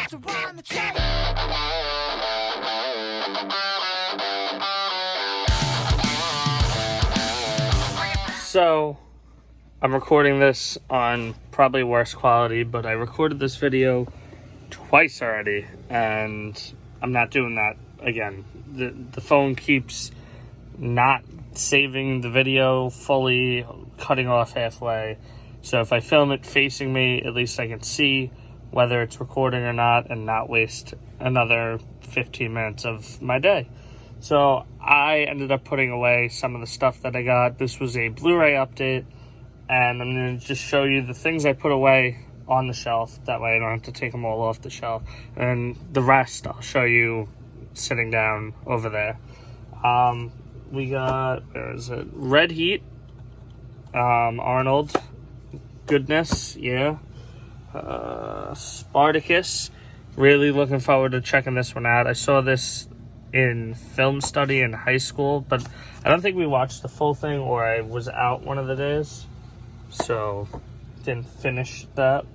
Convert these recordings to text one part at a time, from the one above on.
to run the track. So, I'm recording this on probably worse quality, but I recorded this video twice already, and I'm not doing that again. The phone keeps not saving the video fully, cutting off halfway. So if I film it facing me, at least I can see whether it's recording or not and not waste another 15 minutes of my day. So I ended up putting away some of the stuff that I got. This was a Blu-ray update, and I'm going to just show you the things I put away on the shelf. That way I don't have to take them all off the shelf. And the rest I'll show you sitting down over there. We got, where is it? Red Heat, Arnold, goodness, yeah. Spartacus, really looking forward to checking this one out. I saw this in film study in high school, but I don't think we watched the full thing, or I was out one of the days, so didn't finish that.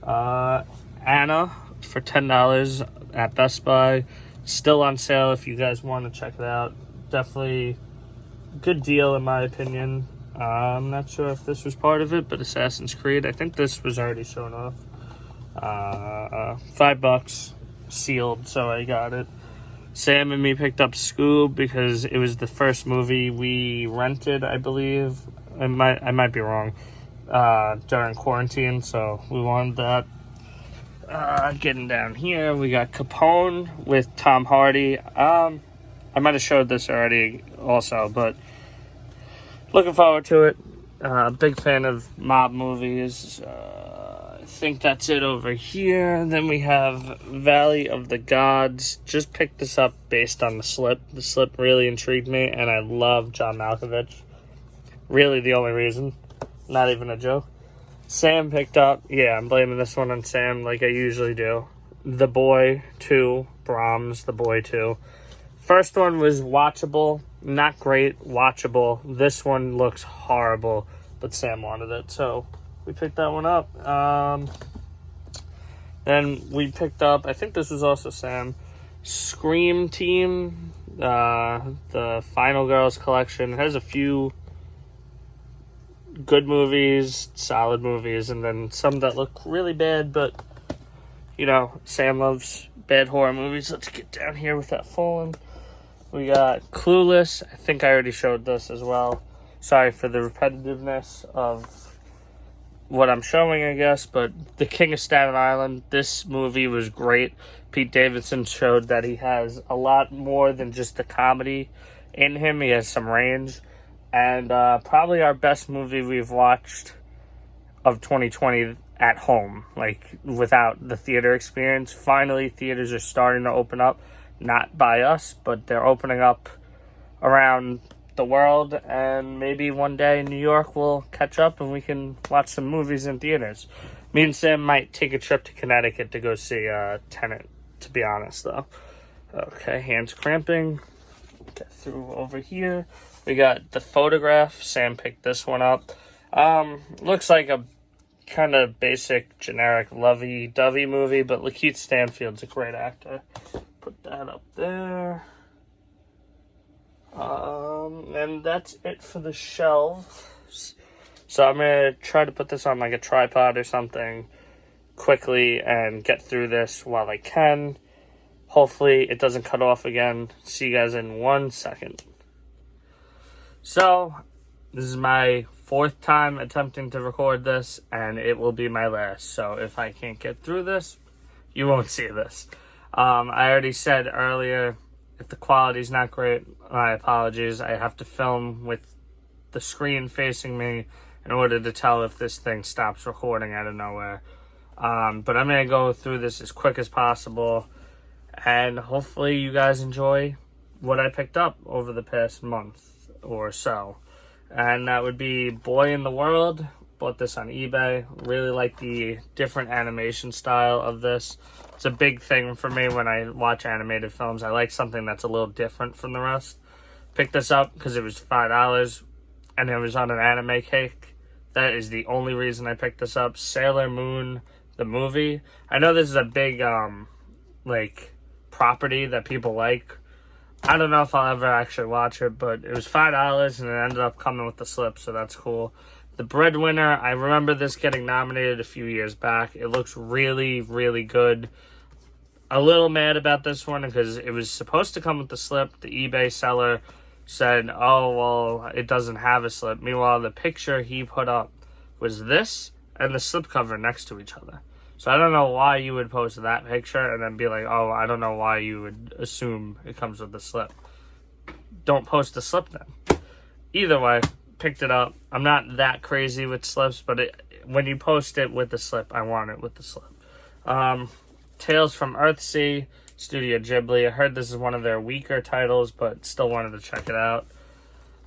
Anna for $10 at Best Buy, still on sale if you guys want to check it out. Definitely good deal in my opinion. I'm not sure if this was part of it, but Assassin's Creed, I think this was already shown off. $5 sealed, so I got it. Sam and me picked up Scoob because it was the first movie we rented, I believe. I might be wrong. During quarantine, so we wanted that. Getting down here, we got Capone with Tom Hardy. I might have showed this already also, but looking forward to it. Big fan of mob movies. I think that's it over here. Then we have Valley of the Gods. Just picked this up based on The Slip. The Slip really intrigued me, and I love John Malkovich. Really the only reason. Not even a joke. Sam picked up, yeah, I'm blaming this one on Sam like I usually do. The Boy 2, Brahms, The Boy 2. First one was watchable, not great, watchable. This one looks horrible, but Sam wanted it, so we picked that one up. Then we picked up, I think this was also Sam, Scream Team, the Final Girls collection. It has a few good movies, solid movies, and then some that look really bad, but, you know, Sam loves bad horror movies. Let's get down here with that fallen. We got Clueless. I think I already showed this as well. Sorry for the repetitiveness of what I'm showing, I guess, but The King of Staten Island, this movie was great. Pete Davidson showed that he has a lot more than just the comedy in him. He has some range. And probably our best movie we've watched of 2020 at home, like without the theater experience. Finally, theaters are starting to open up, not by us, but they're opening up around the world, and maybe one day New York will catch up and we can watch some movies in theaters. Me and Sam might take a trip to Connecticut to go see Tenet, to be honest, though. Okay, hands cramping. Get through over here. We got The Photograph. Sam picked this one up. Looks like a kind of basic, generic, lovey-dovey movie, but Lakeith Stanfield's a great actor. Put that up there. And that's it for the shelves. So I'm going to try to put this on like a tripod or something quickly and get through this while I can. Hopefully it doesn't cut off again. See you guys in 1 second. So, this is my fourth time attempting to record this, and it will be my last. So if I can't get through this, you won't see this. I already said earlier, if the quality's not great, my apologies. I have to film with the screen facing me in order to tell if this thing stops recording out of nowhere. But I'm going to go through this as quick as possible, and hopefully you guys enjoy what I picked up over the past month or so. And that would be Boy in the World. Bought this on eBay. Really like the different animation style of this. It's a big thing for me when I watch animated films. I like something that's a little different from the rest. Picked this up because it was $5 and it was on an anime cake. That is the only reason I picked this up. Sailor Moon the movie. I know this is a big, like, property that people like. I don't know if I'll ever actually watch it, but it was $5 and it ended up coming with the slip, so that's cool. The Breadwinner, I remember this getting nominated a few years back. It looks really, really good. A little mad about this one because it was supposed to come with the slip. The eBay seller said, oh, well, it doesn't have a slip. Meanwhile, the picture he put up was this and the slipcover next to each other. So I don't know why you would post that picture and then be like, oh, I don't know why you would assume it comes with the slip. Don't post the slip then. Either way, picked it up. I'm not that crazy with slips, but when you post it with the slip, I want it with the slip. Tales from Earthsea, Studio Ghibli. I heard this is one of their weaker titles, but still wanted to check it out.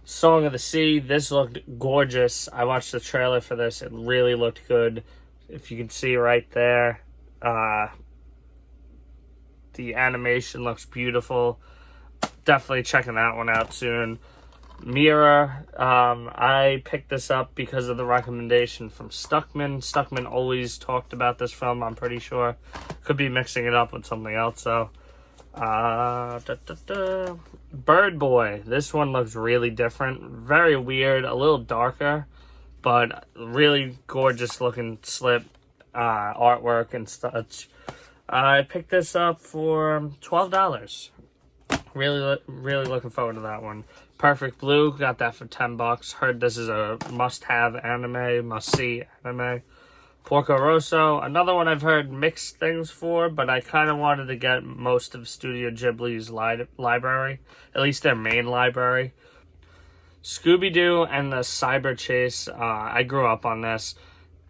Song of the Sea. This looked gorgeous. I watched the trailer for this. It really looked good. If you can see right there, the animation looks beautiful. Definitely checking that one out soon. Mirror, I picked this up because of the recommendation from Stuckman. Stuckman always talked about this film, I'm pretty sure. Could be mixing it up with something else, though. Bird Boy. This one looks really different. Very weird, a little darker, but really gorgeous looking slip, artwork and such. I picked this up for $12. Really looking forward to that one. Perfect Blue, got that for $10. Heard this is a must-have anime, must-see anime. Porco Rosso, another one I've heard mixed things for, but I kind of wanted to get most of Studio Ghibli's library, at least their main library. Scooby-Doo and the Cyber Chase, I grew up on this.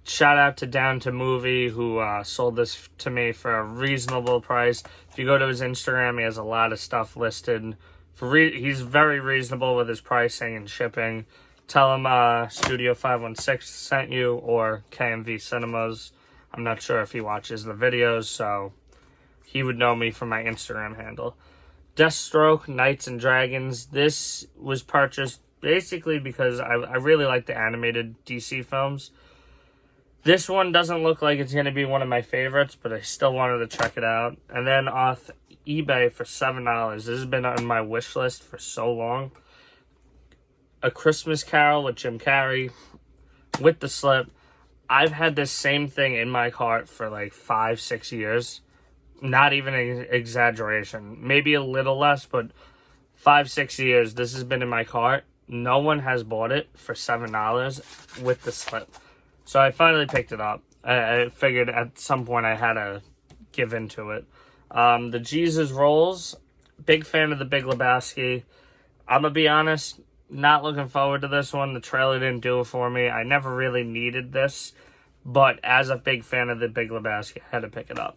Shout out to Down to Movie, who sold this to me for a reasonable price. If you go to his Instagram, he has a lot of stuff listed. He's very reasonable with his pricing and shipping. Tell him Studio 516 sent you, or KMV Cinemas. I'm not sure if he watches the videos, so he would know me from my Instagram handle. Deathstroke, Knights and Dragons. This was purchased basically because I really like the animated DC films. This one doesn't look like it's going to be one of my favorites, but I still wanted to check it out. And then off eBay for $7. This has been on my wish list for so long. A Christmas Carol with Jim Carrey with the slip. I've had this same thing in my cart for like 5-6 years. Not even an exaggeration. Maybe a little less, but 5-6 years this has been in my cart. No one has bought it for $7 with the slip. So I finally picked it up. I figured at some point I had to give into it. The Jesus Rolls. Big fan of The Big Lebowski. I'm going to be honest, not looking forward to this one. The trailer didn't do it for me. I never really needed this. But as a big fan of The Big Lebowski, I had to pick it up.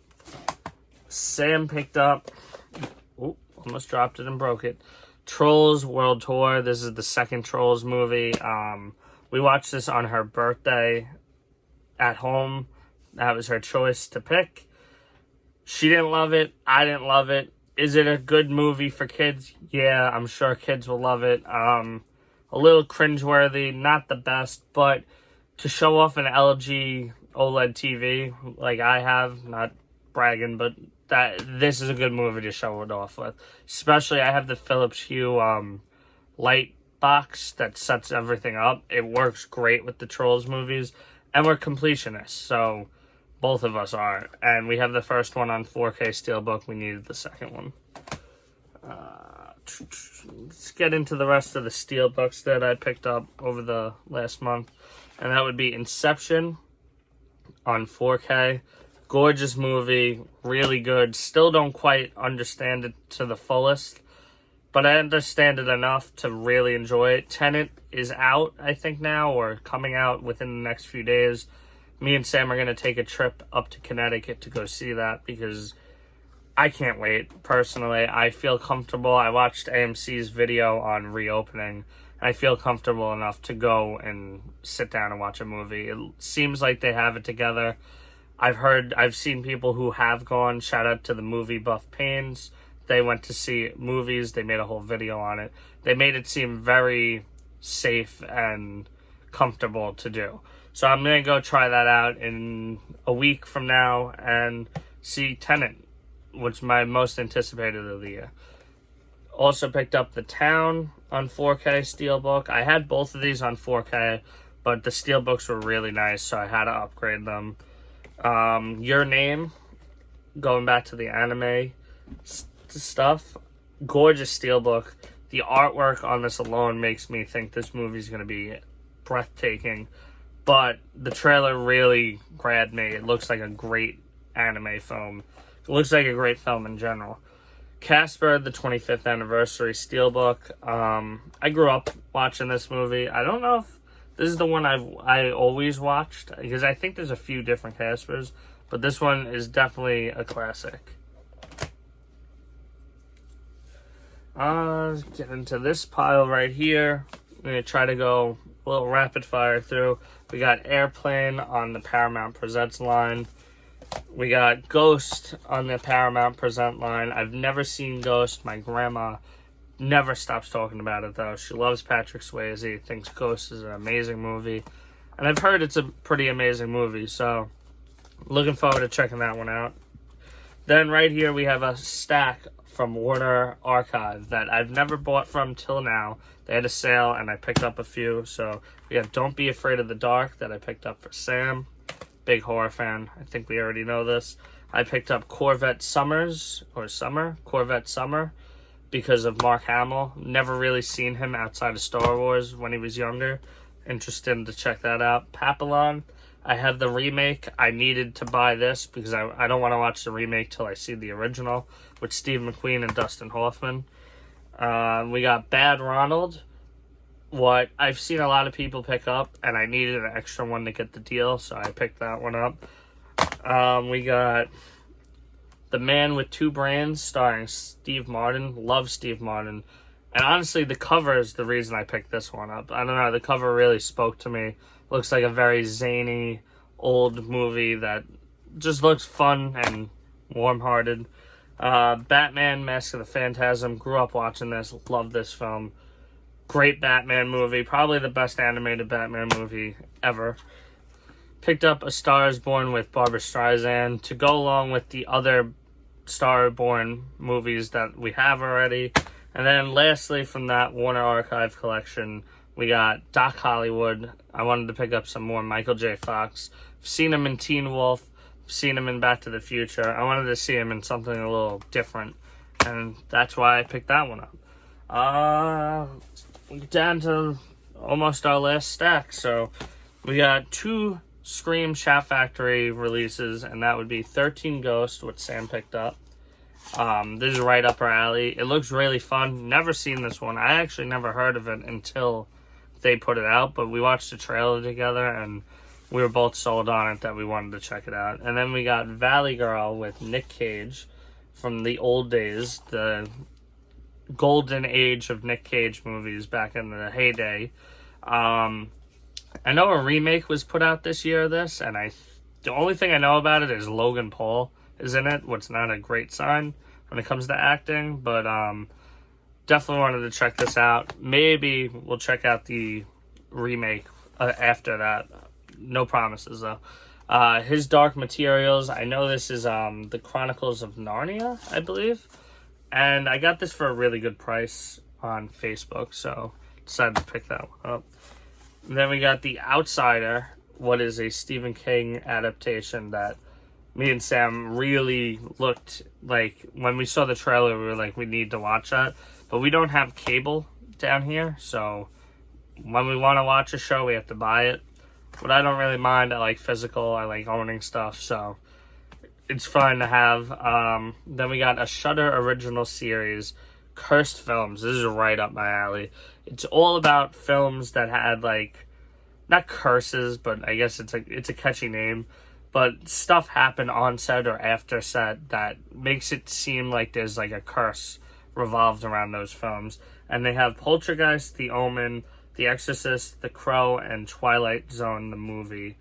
Sam picked up... Ooh, almost dropped it and broke it. Trolls World Tour. This is the second Trolls movie. We watched this on her birthday at home. That was her choice to pick. She didn't love it. I didn't love it. Is it a good movie for kids? Yeah, I'm sure kids will love it. A little cringeworthy, not the best, but to show off an LG OLED TV like I have, not bragging, but this is a good movie to show it off with. Especially, I have the Philips Hue light box that sets everything up. It works great with the Trolls movies, and we're completionists, so both of us are. And we have the first one on 4K Steelbook. We needed the second one. Let's get into the rest of the Steelbooks that I picked up over the last month, and that would be Inception on 4K. Gorgeous movie, really good. Still don't quite understand it to the fullest, but I understand it enough to really enjoy it. Tenet is out, I think now, or coming out within the next few days. Me and Sam are going to take a trip up to Connecticut to go see that because I can't wait. Personally, I feel comfortable. I watched AMC's video on reopening. I feel comfortable enough to go and sit down and watch a movie. It seems like they have it together. I've seen people who have gone. Shout out to the Movie Buff Pains. They went to see movies. They made a whole video on it. They made it seem very safe and comfortable to do. So I'm going to go try that out in a week from now and see Tenet, which is my most anticipated of the year. Also picked up The Town on 4K Steelbook. I had both of these on 4K, but the Steelbooks were really nice, so I had to upgrade them. Your Name, going back to the anime stuff, gorgeous Steelbook. The artwork on this alone makes me think this movie's going to be breathtaking, but the trailer really grabbed me. It looks like a great anime film. It looks like a great film in general. Casper, the 25th anniversary Steelbook. I grew up watching this movie. I don't know if this is the one I always watched, because I think there's a few different Caspers, but this one is definitely a classic. Get into this pile right here. I'm going to try to go a little rapid fire through. We got Airplane on the Paramount Presents line. We got Ghost on the Paramount Present line. I've never seen Ghost. My grandma never stops talking about it, though. She loves Patrick Swayze, thinks Ghost is an amazing movie. And I've heard it's a pretty amazing movie, so looking forward to checking that one out. Then right here we have a stack from Warner Archive that I've never bought from till now. They had a sale, and I picked up a few. So we have Don't Be Afraid of the Dark that I picked up for Sam. Big horror fan. I think we already know this. I picked up Corvette Summer, because of Mark Hamill. Never really seen him outside of Star Wars when he was younger. Interested to check that out. Papillon. I have the remake. I needed to buy this because I don't want to watch the remake till I see the original with Steve McQueen and Dustin Hoffman. We got Bad Ronald, what I've seen a lot of people pick up, and I needed an extra one to get the deal, so I picked that one up. We got The Man with Two Brains starring Steve Martin. Love Steve Martin. And honestly, the cover is the reason I picked this one up. I don't know, the cover really spoke to me. Looks like a very zany old movie that just looks fun and warm-hearted. Batman Mask of the Phantasm. Grew up watching this. Love this film. Great Batman movie. Probably the best animated Batman movie ever. Picked up A Star is Born with Barbra Streisand to go along with the other Star-born movies that we have already. And then lastly, from that Warner Archive collection, we got Doc Hollywood. I wanted to pick up some more Michael J. Fox. I've seen him in Teen Wolf. I've seen him in Back to the Future. I wanted to see him in something a little different, and that's why I picked that one up. We're down to almost our last stack. So we got 2 Scream Shout Factory releases, and that would be 13 Ghosts, which Sam picked up. This is right up our alley. It looks really fun. Never seen this one. I actually never heard of it until they put it out, but we watched the trailer together, and we were both sold on it that we wanted to check it out. And then we got Valley Girl with Nick Cage from the old days, the golden age of Nick Cage movies back in the heyday. I know a remake was put out this year of this, and the only thing I know about it is Logan Paul is in it, what's not a great sign when it comes to acting, but definitely wanted to check this out. Maybe we'll check out the remake after that. No promises, though. His Dark Materials. I know this is the Chronicles of Narnia, I believe. And I got this for a really good price on Facebook, so decided to pick that one up. And then we got The Outsider, what is a Stephen King adaptation that me and Sam really looked like. When we saw the trailer, we were like, we need to watch that. But we don't have cable down here, so when we want to watch a show, we have to buy it. But I don't really mind. I like physical. I like owning stuff, so it's fun to have. Then we got a Shudder original series, Cursed Films. This is right up my alley. It's all about films that had, like, not curses, but I guess it's a catchy name. But stuff happened on set or after set that makes it seem like there's like a curse revolved around those films. And they have Poltergeist, The Omen, The Exorcist, The Crow, and Twilight Zone, the movie,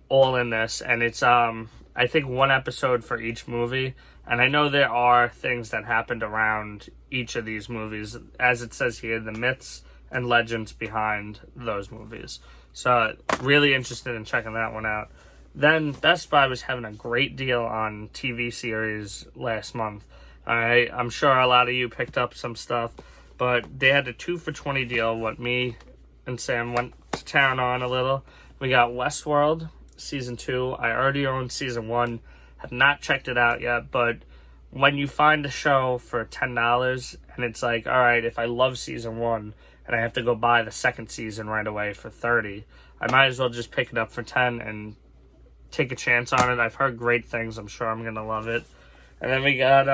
all in this. And it's, I think, 1 episode for each movie. And I know there are things that happened around each of these movies, as it says here, the myths and legends behind those movies. So really interested in checking that one out. Then Best Buy was having a great deal on TV series last month. All right, I'm sure a lot of you picked up some stuff, but they had a 2 for $20 deal. What me and Sam went to town on a little. We got Westworld season 2. I already own season 1. Have not checked it out yet, but when you find a show for $10 and it's like, all right, if I love season 1 and I have to go buy the second season right away for $30, I might as well just pick it up for $10 and take a chance on it. I've heard great things. I'm sure I'm gonna love it. And then we got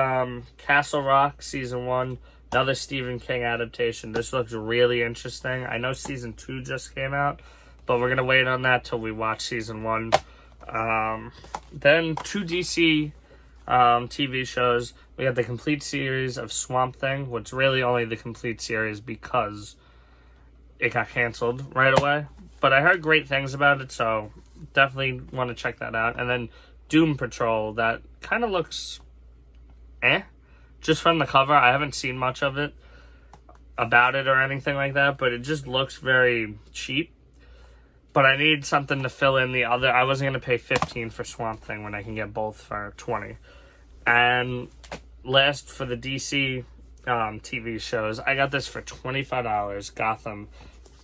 Castle Rock season 1, another Stephen King adaptation. This looks really interesting. I know season 2 just came out, but we're gonna wait on that till we watch season 1. Then 2 DC TV shows. We had the complete series of Swamp Thing, which really only the complete series because it got canceled right away. But I heard great things about it, so definitely want to check that out. And then Doom Patrol, that kind of looks just from the cover. I haven't seen much of it about it or anything like that, but it just looks very cheap. But I need something to fill in the other. I wasn't going to pay $15 for Swamp Thing when I can get both for $20. And last, for the DC TV shows, I got this for $25. Gotham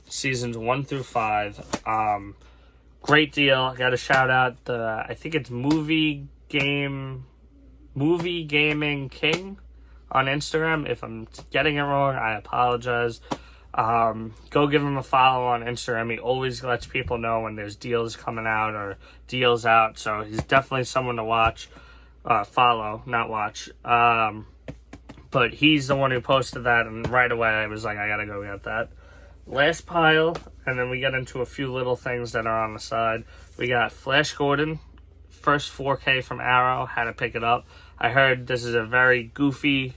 seasons 1 through 5. Great deal. I got to shout out I think it's Movie Gaming King on Instagram. If I'm getting it wrong, I apologize. Go give him a follow on Instagram. He always lets people know when there's deals coming out or deals out. So he's definitely someone to watch, follow, not watch. But he's the one who posted that, and right away I was like, I gotta go get that. Last pile, and then we get into a few little things that are on the side. We got Flash Gordon, first 4K from Arrow. Had to pick it up. I heard this is a very goofy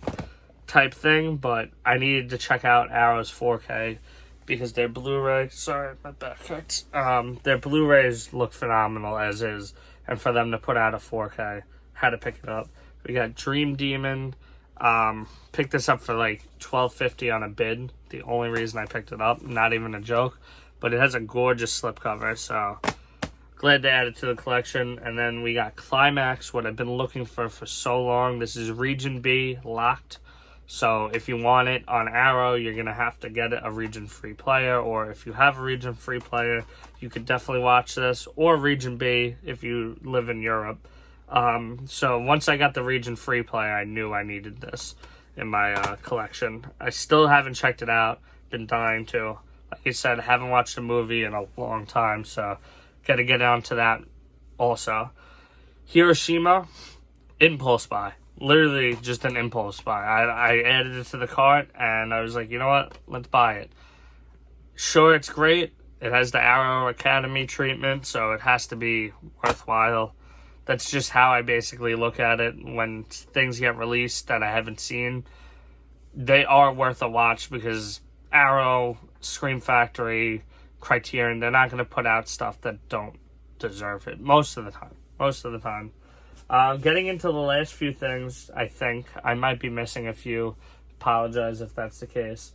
type thing, but I needed to check out Arrow's 4K because their Blu-ray, sorry, my back hurts. Their Blu-rays look phenomenal as is, and for them to put out a 4K, had to pick it up. We got Dream Demon. Picked this up for like $12.50 on a bid. The only reason I picked it up, not even a joke, but it has a gorgeous slipcover, so glad to add it to the collection. And then we got Climax, what I've been looking for so long. This is Region B locked. So if you want it on Arrow, you're going to have to get a Region Free player, or if you have a Region Free player, you could definitely watch this, or Region B if you live in Europe. So once I got the Region Free player, I knew I needed this in my collection. I still haven't checked it out, been dying to. Like I said, haven't watched a movie in a long time, so got to get on to that also. Hiroshima, impulse buy. Literally just an impulse buy. I added it to the cart, and I was like, you know what? Let's buy it. Sure, it's great. It has the Arrow Academy treatment, so it has to be worthwhile. That's just how I basically look at it when things get released that I haven't seen. They are worth a watch because Arrow, Scream Factory, Criterion, they're not going to put out stuff that don't deserve it most of the time. Getting into the last few things, I think I might be missing a few. Apologize if that's the case.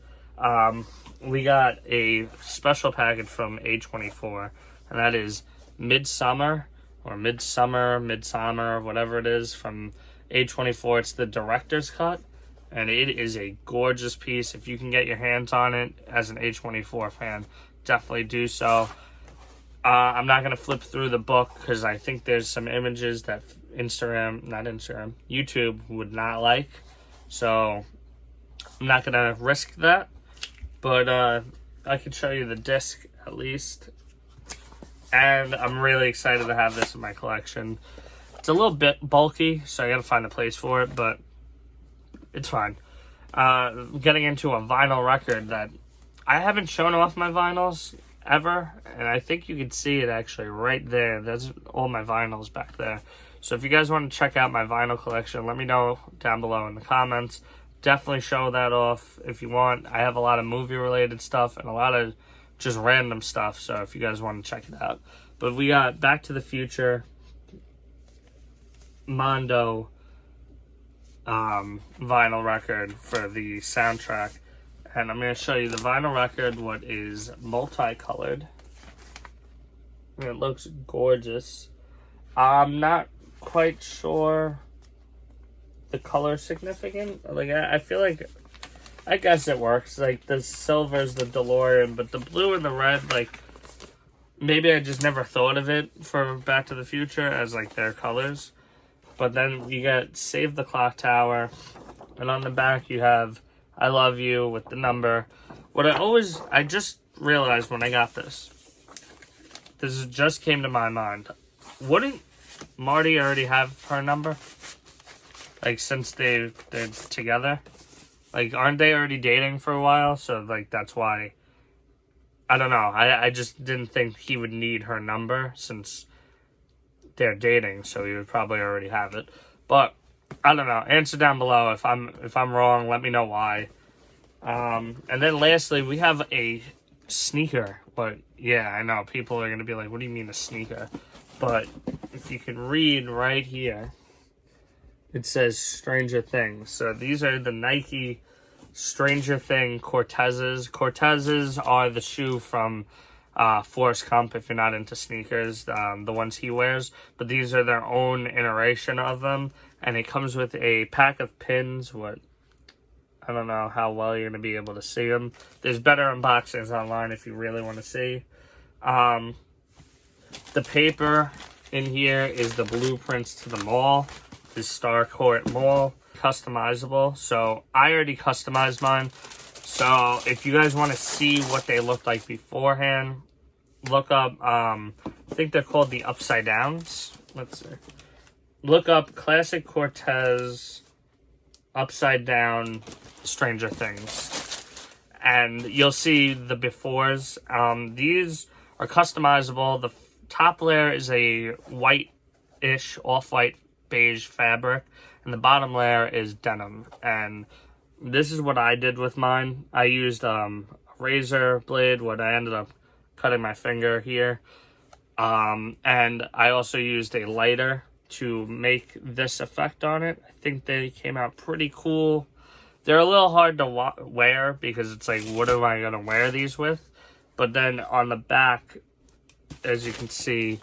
We got a special package from A24, and that is Midsummer, whatever it is, from A24. It's the director's cut, and it is a gorgeous piece. If you can get your hands on it as an A24 fan, definitely do so. I'm not going to flip through the book because I think there's some images that YouTube would not like. So I'm not going to risk that. But I can show you the disc at least. And I'm really excited to have this in my collection. It's a little bit bulky, so I got to find a place for it, but it's fine. Getting into a vinyl record that I haven't shown off my vinyls ever, and I think you can see it actually right there. That's all my vinyls back there. So if you guys want to check out my vinyl collection, let me know down below in the comments. Definitely show that off if you want. I have a lot of movie related stuff and a lot of just random stuff, so if you guys want to check it out. But we got Back to the Future Mondo vinyl record for the soundtrack, and I'm going to show you the vinyl record, what is multicolored. and it looks gorgeous. I'm not quite sure the color significant. Like, I feel like, I guess it works. Like, the silver's the DeLorean, but the blue and the red, like, maybe I just never thought of it for Back to the Future as, like, their colors. But then you got Save the Clock Tower, and on the back you have I Love You with the number. I just realized when I got this just came to my mind. Wouldn't Marty already have her number? Like, since they're together? Like, aren't they already dating for a while? So, like, that's why. I don't know. I just didn't think he would need her number since they're dating, so he would probably already have it. But I don't know. Answer down below if I'm wrong. Let me know why. And then lastly, we have a sneaker. But yeah, I know people are gonna be like, "What do you mean a sneaker?" But if you can read right here, it says Stranger Things. So these are the Nike Stranger Thing Cortezes. Cortezes are the shoe from Forrest Gump, if you're not into sneakers, the ones he wears. But these are their own iteration of them. And it comes with a pack of pins. I don't know how well you're going to be able to see them. There's better unboxings online if you really want to see. The paper in here is the blueprints to the mall. This Star Court Mall. Customizable. So I already customized mine. So if you guys want to see what they looked like beforehand, look up, I think they're called the Upside Downs. Let's see. Look up Classic Cortez Upside Down Stranger Things. And you'll see the befores. These are customizable. The top layer is a white-ish, off-white beige fabric. And the bottom layer is denim. And this is what I did with mine. I used a razor blade, what I ended up cutting my finger here. And I also used a lighter to make this effect on it. I think they came out pretty cool. They're a little hard to wear because it's like, what am I going to wear these with? But then on the back, as you can see,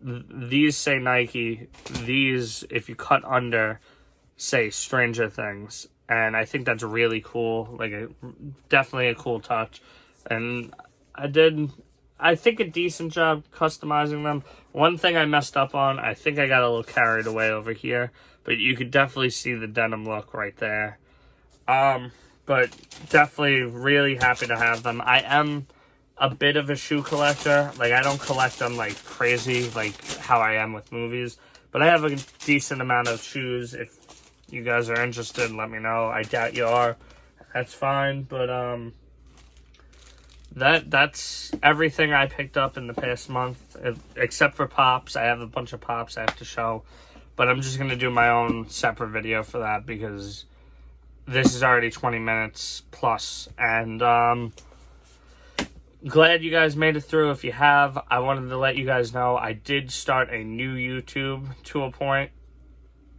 these say Nike. These, if you cut under, say Stranger Things. And I think that's really cool. Like, definitely a cool touch. And I think a decent job customizing them. One thing I messed up on, I think I got a little carried away over here. But you could definitely see the denim look right there. But definitely really happy to have them. I am a bit of a shoe collector. Like, I don't collect them like crazy, like how I am with movies. But I have a decent amount of shoes. If you guys are interested, let me know. I doubt you are. That's fine. But that's everything I picked up in the past month, except for Pops. I have a bunch of Pops I have to show. But I'm just going to do my own separate video for that because this is already 20 minutes plus. And glad you guys made it through. If you have, I wanted to let you guys know I did start a new YouTube to a point.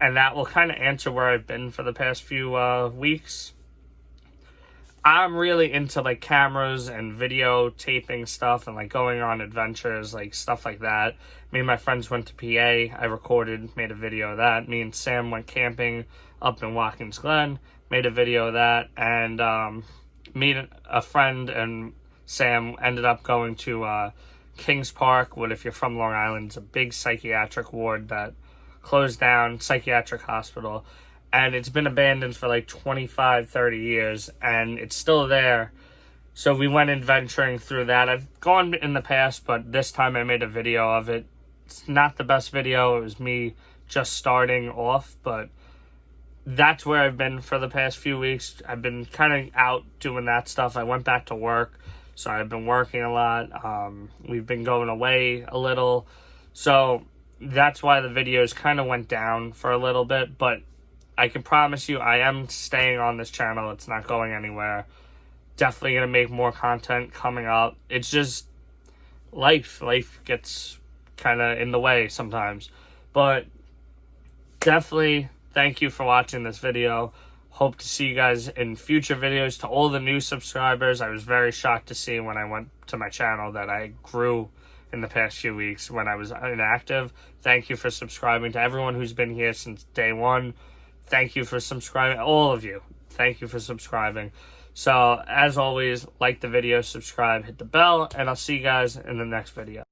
And that will kind of answer where I've been for the past few weeks. I'm really into, like, cameras and videotaping stuff and, like, going on adventures, like, stuff like that. Me and my friends went to PA. I recorded, made a video of that. Me and Sam went camping up in Watkins Glen, made a video of that. And me and a friend and Sam ended up going to Kings Park, what, if you're from Long Island, it's a big psychiatric ward that closed down, psychiatric hospital, and it's been abandoned for like 25-30 years, and it's still there. So we went adventuring through that. I've gone in the past, but this time I made a video of it. It's not the best video. It was me just starting off, but that's where I've been for the past few weeks. I've been kind of out doing that stuff. I went back to work, so I've been working a lot. We've been going away a little, so that's why the videos kind of went down for a little bit, but I can promise you I am staying on this channel. It's not going anywhere. Definitely going to make more content coming up. It's just life. Life gets kind of in the way sometimes. But definitely thank you for watching this video. Hope to see you guys in future videos. To all the new subscribers, I was very shocked to see when I went to my channel that I grew in the past few weeks when I was inactive. Thank you for subscribing. To everyone who's been here since day one, thank you for subscribing. All of you, thank you for subscribing. So, as always, like the video, subscribe, hit the bell, and I'll see you guys in the next video.